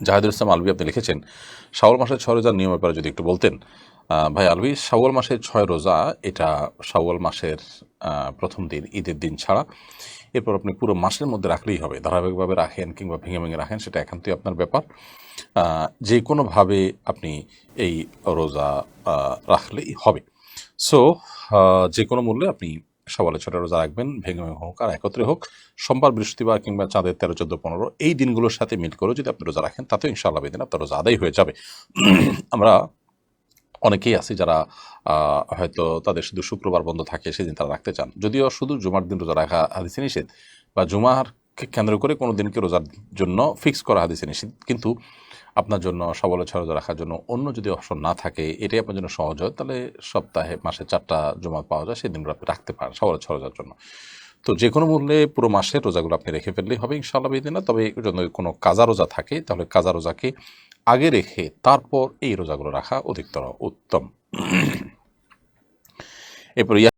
জাহিদুল ইসলাম আলভী আপনি লিখেছেন, শাওয়াল মাসের 6 রোজার নিয়ম ব্যাপারে যদি একটু বলতেন। ভাই আলভী, শাওয়াল মাসের 6 রোজা এটা শাওয়াল মাসের প্রথম দিন, ঈদের দিন ছাড়া এরপর আপনি পুরো মাসের মধ্যে রাখলেই হবে। ধারাবাহিকভাবে রাখেন কিংবা ভেঙে ভেঙে রাখেন, সেটা একান্তই আপনার ব্যাপার। যে কোনোভাবে আপনি এই রোজা রাখলেই হবে। সো যে কোনো মূল্যে আপনি শাওয়ালের 6টা রোজা রাখবেন, ভেঙে ভেঙে হোক আর একত্রে হোক। সোমবার, বৃহস্পতিবার কিংবা চাঁদের 13, 14, 15 এই দিনগুলোর সাথে মিল করে যদি আপনি রোজা রাখেন, তাতেও ইনশাআল্লাহ বেদিন আপনার রোজা আদায় হয়ে যাবে। আমরা অনেকেই আছি যারা হয়তো তাদের শুধু শুক্রবার বন্ধ থাকে, সেদিন তারা রাখতে চান। যদিও শুধু জুমার দিন রোজা রাখা হাদিসে নিষেধ, বা জুমারকে কেন্দ্র করে কোনো দিনকে রোজার জন্য ফিক্স করা হাদিসে নিষেধ, কিন্তু আপনার জন্য শাওয়ালের 6 রোজা রাখার জন্য অন্য যদি অপশন না থাকে, এটাই আপনার জন্য সহজ হয়, তাহলে সপ্তাহে মাসে 4টা জুমা পাওয়া যায়, সেই দিনগুলো আপনি রাখতে পারেন শাওয়ালের 6 রোজার জন্য। তো যে কোনো মূল্যে পুরো মাসের রোজাগুলো আপনি রেখে ফেললেই হবে ইনশাআল্লাহ বিদিনা। তবে যদি কোনো কাজা রোজা থাকে, তাহলে কাজা রোজাকে আগে রেখে তারপর এই রোজাগুলো রাখা অধিকতর উত্তম। এরপর